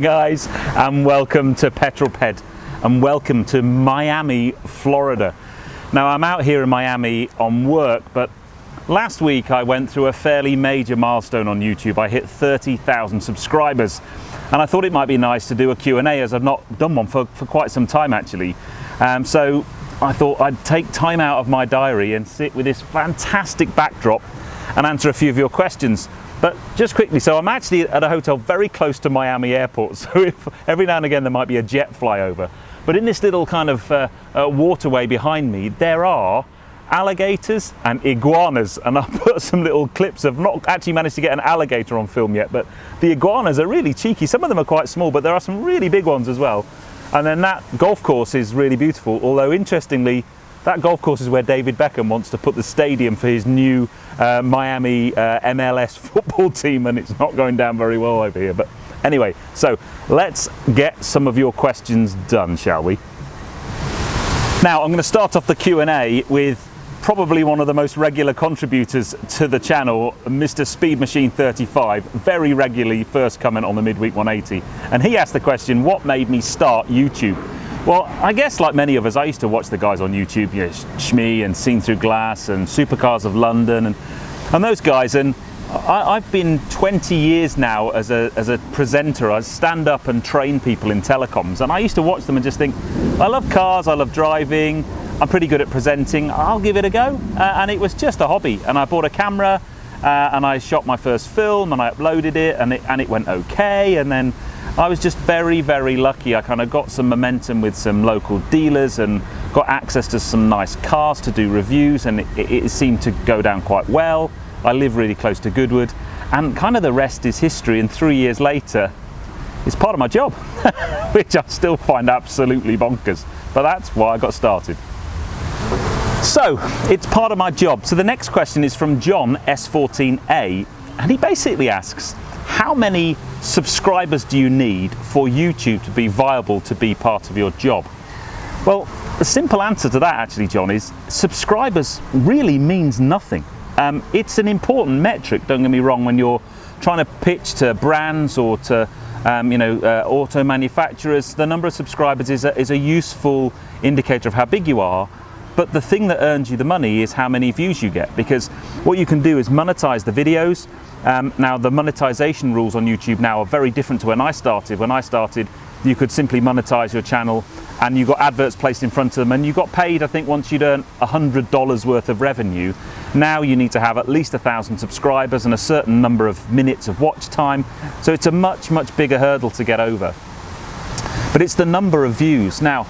guys, and welcome to Petrol and welcome to Miami, Florida. Now I'm out here in Miami on work, but last week I went through a fairly major milestone on YouTube. I hit 30,000 subscribers, and I thought it might be nice to do a Q&A, as I've not done one for quite some time actually. So I thought I'd take time out of my diary and sit with this fantastic backdrop and answer a few of your questions. But just quickly, so I'm actually at a hotel very close to Miami Airport, so if every now and again there might be a jet flyover. But in this little kind of waterway behind me, there are alligators and iguanas, and I've put some little clips. I've not actually managed to get an alligator on film yet, but the iguanas are really cheeky. Some of them are quite small, but there are some really big ones as well. And then that golf course is really beautiful, although interestingly, that golf course is where David Beckham wants to put the stadium for his new Miami MLS football team, and it's not going down very well over here. But anyway, so let's get some of your questions done, shall we? Now, I'm going to start off the Q&A with probably one of the most regular contributors to the channel, Mr. Speed Machine 35, very regularly first comment on the Midweek 180. And he asked the question, what made me start YouTube? Well, I guess like many of us, I used to watch the guys on YouTube, you know, Shmee and Seen Through Glass and Supercars of London and those guys. And I've been 20 years now as a presenter. I stand up and train people in telecoms, and I used to watch them and just think, I love cars, I love driving, I'm pretty good at presenting, I'll give it a go. And it was just a hobby. And I bought a camera and I shot my first film and I uploaded it and it went okay. And then I was just very, very lucky. I kind of got some momentum with some local dealers and got access to some nice cars to do reviews, and it seemed to go down quite well. I live really close to Goodwood, and kind of the rest is history. And 3 years later, it's part of my job, which I still find absolutely bonkers, but that's why I got started. So it's part of my job. So the next question is from John S14A, and he basically asks, how many subscribers do you need for YouTube to be viable to be part of your job? Well, the simple answer to that actually, John, is subscribers really means nothing. It's an important metric, don't get me wrong, when you're trying to pitch to brands or to auto manufacturers. The number of subscribers is a useful indicator of how big you are. But the thing that earns you the money is how many views you get, because what you can do is monetize the videos. Now the monetization rules on YouTube now are very different to when I started. When I started, you could simply monetize your channel and you got adverts placed in front of them and you got paid, I think, once you'd earn $100 worth of revenue. Now you need to have at least 1,000 subscribers and a certain number of minutes of watch time. So it's a much, much bigger hurdle to get over. But it's the number of views. Now,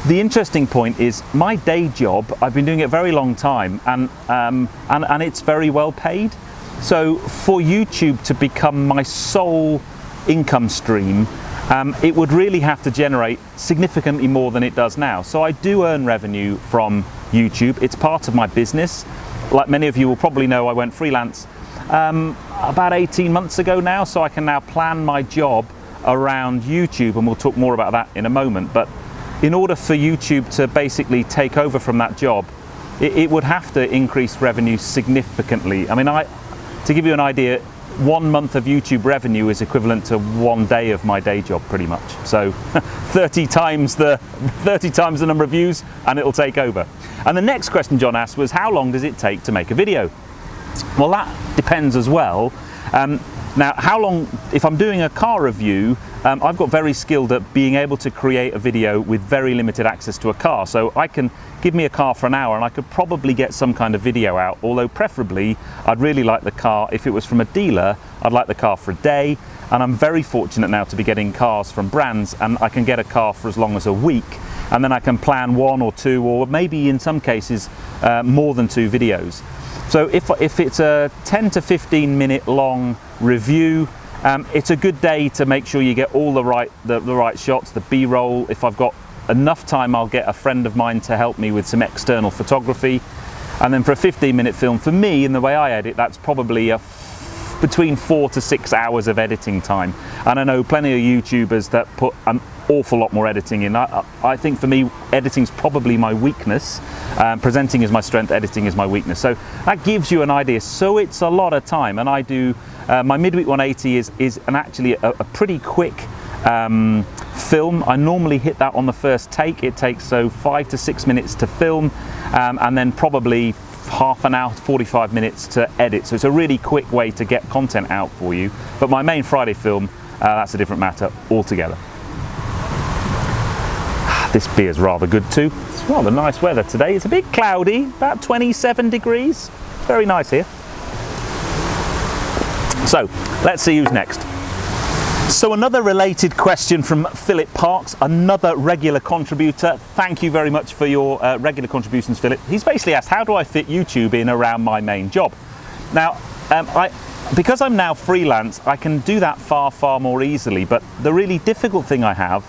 the interesting point is my day job, I've been doing it a very long time, and it's very well paid. So for YouTube to become my sole income stream, it would really have to generate significantly more than it does now. So I do earn revenue from YouTube. It's part of my business. Like many of you will probably know, I went freelance about 18 months ago now, so I can now plan my job around YouTube, and we'll talk more about that in a moment. But in order for YouTube to basically take over from that job, it would have to increase revenue significantly. I mean, to give you an idea, 1 month of YouTube revenue is equivalent to 1 day of my day job, pretty much. So 30 times the number of views, and it'll take over. And the next question John asked was, how long does it take to make a video? Well, that depends as well. Now, how long, if I'm doing a car review, I've got very skilled at being able to create a video with very limited access to a car. So I can give me a car for an hour and I could probably get some kind of video out, although preferably I'd really like the car, if it was from a dealer, I'd like the car for a day. And I'm very fortunate now to be getting cars from brands, and I can get a car for as long as a week. And then I can plan 1 or 2, or maybe in some cases, more than 2 videos. So if it's a 10 to 15 minute long review, it's a good day to make sure you get all the right shots, the B-roll. If I've got enough time, I'll get a friend of mine to help me with some external photography. And then for a 15-minute film, for me, in the way I edit, that's probably between 4 to 6 hours of editing time. And I know plenty of YouTubers that put an awful lot more editing in. I think for me, editing's probably my weakness. Presenting is my strength, editing is my weakness. So that gives you an idea. So it's a lot of time, and I do my midweek 180 is actually a pretty quick film. I normally hit that on the first take. It takes 5 to 6 minutes to film, and then probably half an hour, 45 minutes to edit. So it's a really quick way to get content out for you. But my main Friday film, that's a different matter altogether. This beer's rather good too. It's rather nice weather today. It's a bit cloudy, about 27 degrees. Very nice here. So let's see who's next. So another related question from Philip Parks, another regular contributor. Thank you very much for your regular contributions, Philip. He's basically asked, how do I fit YouTube in around my main job? Now, because I'm now freelance, I can do that far more easily. But the really difficult thing I have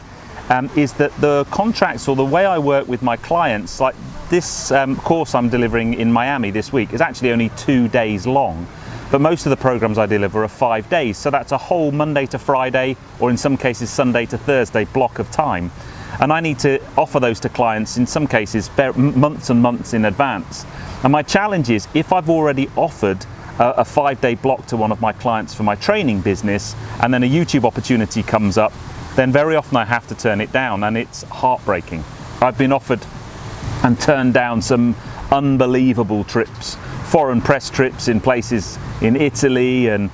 is that the contracts, or the way I work with my clients, like this course I'm delivering in Miami this week, is actually only 2 days long. But most of the programs I deliver are 5 days. So that's a whole Monday to Friday, or in some cases Sunday to Thursday block of time. And I need to offer those to clients, in some cases months and months in advance. And my challenge is, if I've already offered a 5-day block to one of my clients for my training business, and then a YouTube opportunity comes up, then very often I have to turn it down, and it's heartbreaking. I've been offered and turned down some unbelievable trips, foreign press trips in places in Italy, and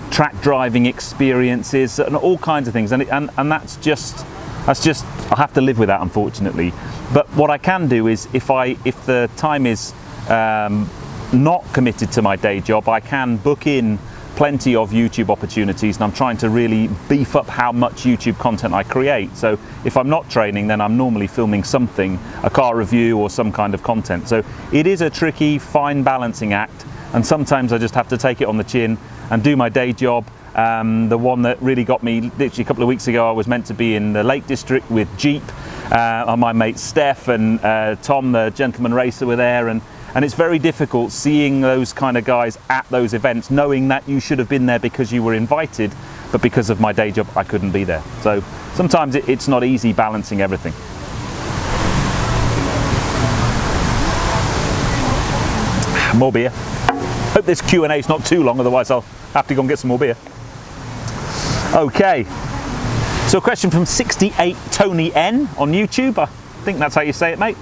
track driving experiences, and all kinds of things, and that's just I have to live with that, unfortunately. But what I can do is, if the time is not committed to my day job, I can book in plenty of YouTube opportunities, and I'm trying to really beef up how much YouTube content I create. So if I'm not training, then I'm normally filming something, a car review or some kind of content. So it is a tricky, fine balancing act, and sometimes I just have to take it on the chin and do my day job. The one that really got me, literally a couple of weeks ago, I was meant to be in the Lake District with Jeep, and my mate Steph and Tom, the gentleman racer, were there, and it's very difficult seeing those kind of guys at those events, knowing that you should have been there because you were invited, but because of my day job I couldn't be there. So sometimes it's not easy balancing everything. More beer. Hope this Q&A is not too long, otherwise I'll have to go and get some more beer. Okay, so a question from 68 Tony N on YouTube. I think that's how you say it, mate.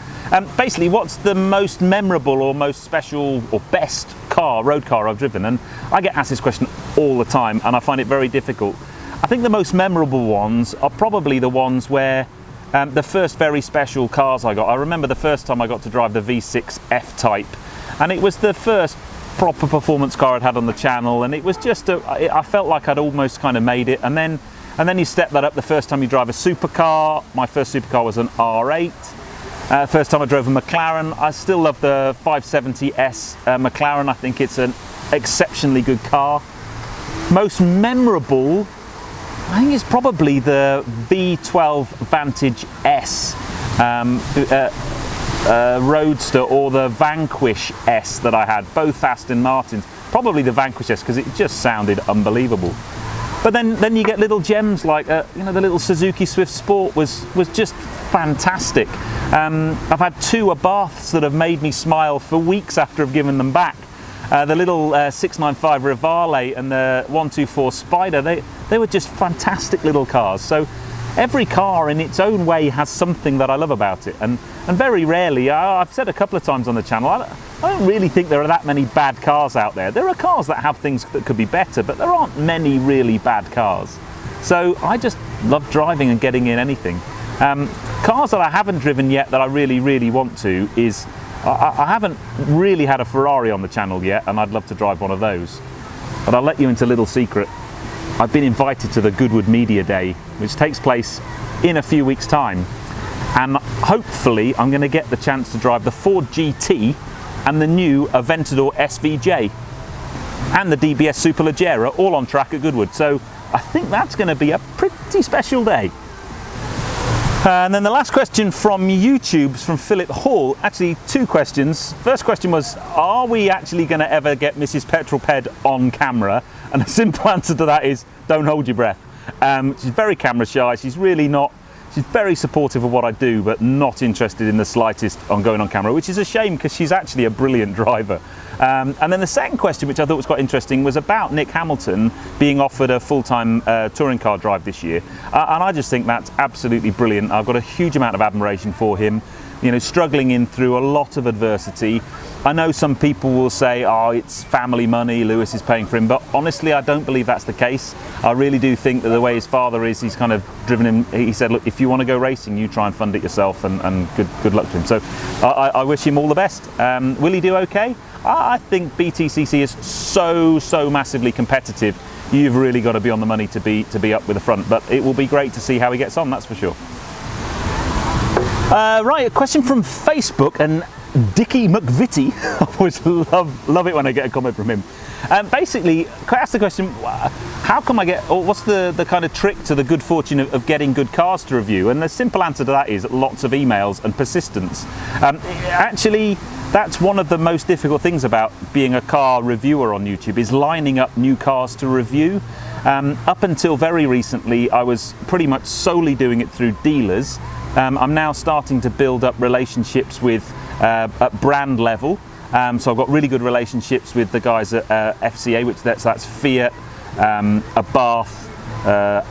Basically, what's the most memorable or most special or best road car I've driven? And I get asked this question all the time, and I find it very difficult. I think the most memorable ones are probably the ones where the first very special cars I got. I remember the first time I got to drive the V6 F-Type, and it was the first proper performance car I'd had on the channel, and it was just I felt like I'd almost kind of made it. And then you step that up the first time you drive a supercar. My first supercar was an R8. First time I drove a McLaren. I still love the 570S McLaren. I think it's an exceptionally good car. Most memorable, I think it's probably the V12 Vantage S Roadster, or the Vanquish S that I had, both Aston Martins. Probably the Vanquish S, because it just sounded unbelievable. But then you get little gems like the little Suzuki Swift Sport was just fantastic. I've had 2 Abarths that have made me smile for weeks after I've given them back. The little 695 Rivale and the 124 Spider, they were just fantastic little cars. So every car in its own way has something that I love about it, and very rarely, I've said a couple of times on the channel, I don't really think there are that many bad cars out there. There are cars that have things that could be better, but there aren't many really bad cars. So I just love driving and getting in anything. Cars that I haven't driven yet that I really want to is, I haven't really had a Ferrari on the channel yet, and I'd love to drive one of those. But I'll let you into a little secret. I've been invited to the Goodwood Media Day, which takes place in a few weeks' time, and hopefully I'm going to get the chance to drive the Ford GT and the new Aventador SVJ and the DBS Superleggera all on track at Goodwood. So I think that's going to be a pretty special day. And then the last question from YouTube's from Philip Hall. Actually, 2 questions. First question was, are we actually going to ever get Mrs. Petrol Ped on camera? And the simple answer to that is, don't hold your breath. She's very camera shy. She's really not She's very supportive of what I do, but not interested in the slightest on going on camera, which is a shame because she's actually a brilliant driver. And then the second question, which I thought was quite interesting, was about Nick Hamilton being offered a full-time touring car drive this year. And I just think that's absolutely brilliant. I've got a huge amount of admiration for him. You know, struggling in through a lot of adversity. I know some people will say, oh, it's family money, Lewis is paying for him, but honestly, I don't believe that's the case. I really do think that the way his father is, he's kind of driven him, he said, look, if you want to go racing, you try and fund it yourself, and good luck to him. So I wish him all the best. Will he do okay? I think BTCC is so massively competitive. You've really got to be on the money to be up with the front, but it will be great to see how he gets on, that's for sure. Right, a question from Facebook, and Dickie McVitie. I always love it when I get a comment from him. Basically, I asked the question, how come I get, or what's the kind of trick to the good fortune of getting good cars to review? And the simple answer to that is lots of emails and persistence. Actually, that's one of the most difficult things about being a car reviewer on YouTube, is lining up new cars to review. Up until very recently, I was pretty much solely doing it through dealers. I'm now starting to build up relationships with at brand level. So I've got really good relationships with the guys at FCA, which that's Fiat, Abarth,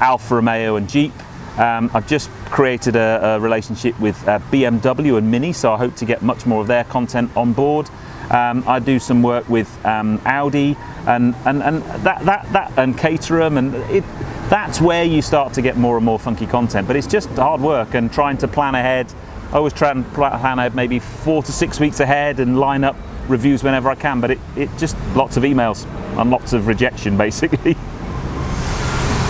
Alfa Romeo and Jeep. I've just created a relationship with BMW and Mini, so I hope to get much more of their content on board. I do some work with Audi and Caterham, and that's where you start to get more and more funky content. But it's just hard work and trying to plan ahead. I always try and plan ahead maybe 4 to 6 weeks ahead and line up reviews whenever I can, but it just lots of emails and lots of rejection basically.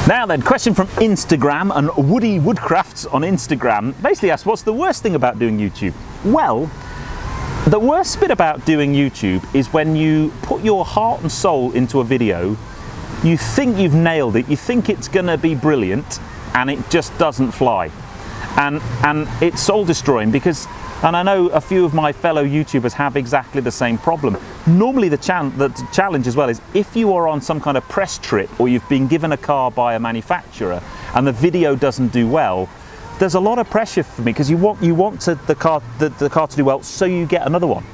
Now then, question from Instagram, and Woody Woodcrafts on Instagram basically asks, what's the worst thing about doing YouTube? Well, the worst bit about doing YouTube is when you put your heart and soul into a video, you think you've nailed it, you think it's gonna be brilliant, and it just doesn't fly. And it's soul destroying because, and I know a few of my fellow YouTubers have exactly the same problem. Normally the challenge as well is if you are on some kind of press trip or you've been given a car by a manufacturer and the video doesn't do well, there's a lot of pressure for me because you want the car to do well, so you get another one.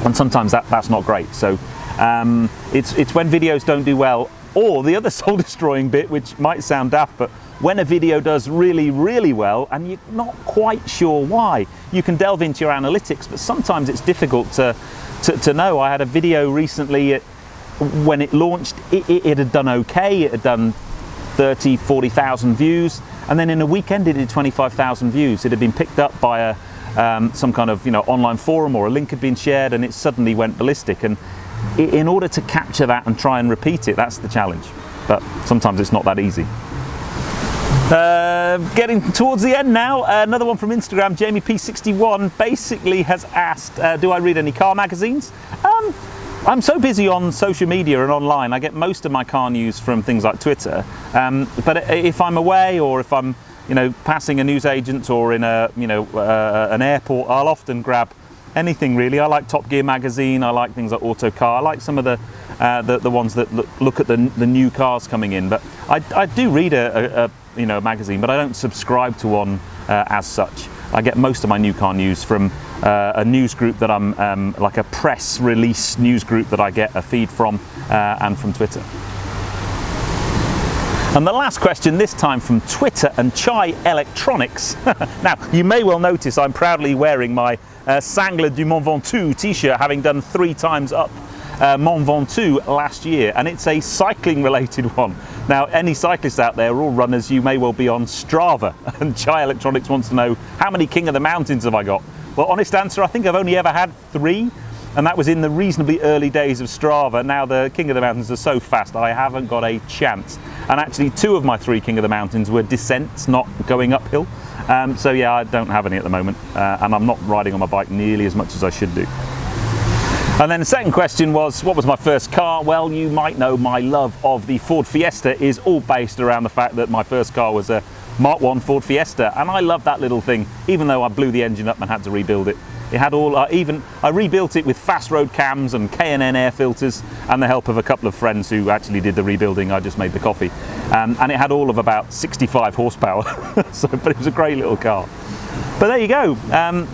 And sometimes that's not great. So it's when videos don't do well, or the other soul destroying bit, which might sound daft, but when a video does really well and you're not quite sure why. You can delve into your analytics, but sometimes it's difficult to know. I had a video recently, when it launched, it had done okay, it had done 30, 40,000 views, and then in a weekend it did 25,000 views. It had been picked up by some kind of online forum, or a link had been shared, and it suddenly went ballistic. And in order to capture that and try and repeat it, that's the challenge. But sometimes it's not that easy. Getting towards the end now, another one from Instagram, Jamie P61 basically has asked, do I read any car magazines? I'm so busy on social media and online, I get most of my car news from things like Twitter, but if I'm away, or if I'm passing a newsagent or in an airport, I'll often grab anything really. I like Top Gear magazine, I like things like Autocar, I like some of the ones that look at the new cars coming in, but I do read a magazine, but I don't subscribe to one as such. I get most of my new car news from a news group that I'm like a press release news group that I get a feed from, and from Twitter. And the last question, this time from Twitter and Chai Electronics. Now, you may well notice I'm proudly wearing my Sangler du Mont Ventoux t-shirt, having done 3 times up Mont Ventoux last year, and it's a cycling related one. Now, any cyclists out there, all runners, you may well be on Strava, and Chai Electronics wants to know, how many King of the Mountains have I got? Well, honest answer, I think I've only ever had 3, and that was in the reasonably early days of Strava. Now the King of the Mountains are so fast, I haven't got a chance. And actually 2 of my 3 King of the Mountains were descents, not going uphill. So yeah, I don't have any at the moment, and I'm not riding on my bike nearly as much as I should do. And then the second question was, what was my first car? Well, you might know my love of the Ford Fiesta is all based around the fact that my first car was a Mark I Ford Fiesta, and I love that little thing, even though I blew the engine up and had to rebuild it. It had all, I rebuilt it with fast road cams and K&N air filters and the help of a couple of friends who actually did the rebuilding. I just made the coffee. And it had all of about 65 horsepower, but it was a great little car. But there you go,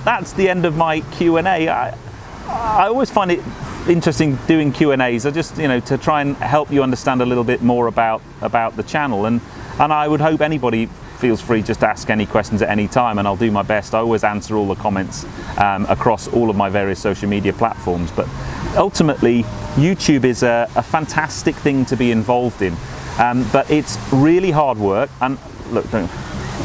that's the end of my Q&A. I always find it interesting doing Q&As. I just, to try and help you understand a little bit more about the channel, and I would hope anybody feels free just to ask any questions at any time, and I'll do my best. I always answer all the comments across all of my various social media platforms. But ultimately, YouTube is a fantastic thing to be involved in, but it's really hard work. And look,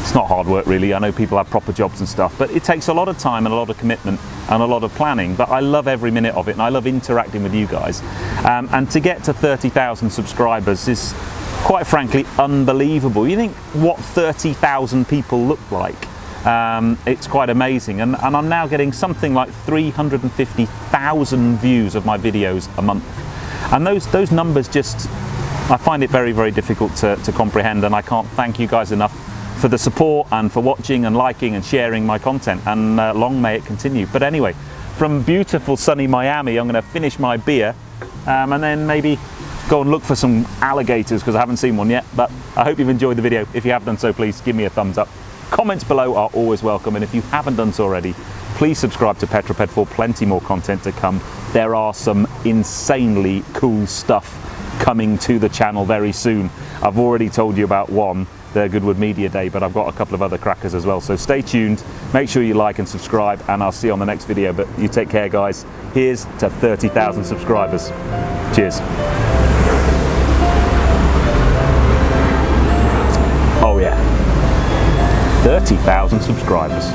it's not hard work really. I know people have proper jobs and stuff, but it takes a lot of time and a lot of commitment and a lot of planning. But I love every minute of it, and I love interacting with you guys. And to get to 30,000 subscribers is, quite frankly, unbelievable. You think what 30,000 people look like. It's quite amazing, and I'm now getting something like 350,000 views of my videos a month, and those numbers just, I find it very, very difficult to comprehend, and I can't thank you guys enough for the support and for watching and liking and sharing my content, and long may it continue. But anyway, from beautiful sunny Miami, I'm going to finish my beer and then maybe go and look for some alligators, because I haven't seen one yet. But I hope you've enjoyed the video. If you have done so, please give me a thumbs up. Comments below are always welcome, and if you haven't done so already, please subscribe to Petrol for plenty more content to come. There are some insanely cool stuff coming to the channel very soon. I've already told you about one, the Goodwood Media Day, but I've got a couple of other crackers as well. So stay tuned, make sure you like and subscribe, and I'll see you on the next video. But you take care, guys. Here's to 30,000 subscribers. Cheers. Oh yeah, 30,000 subscribers.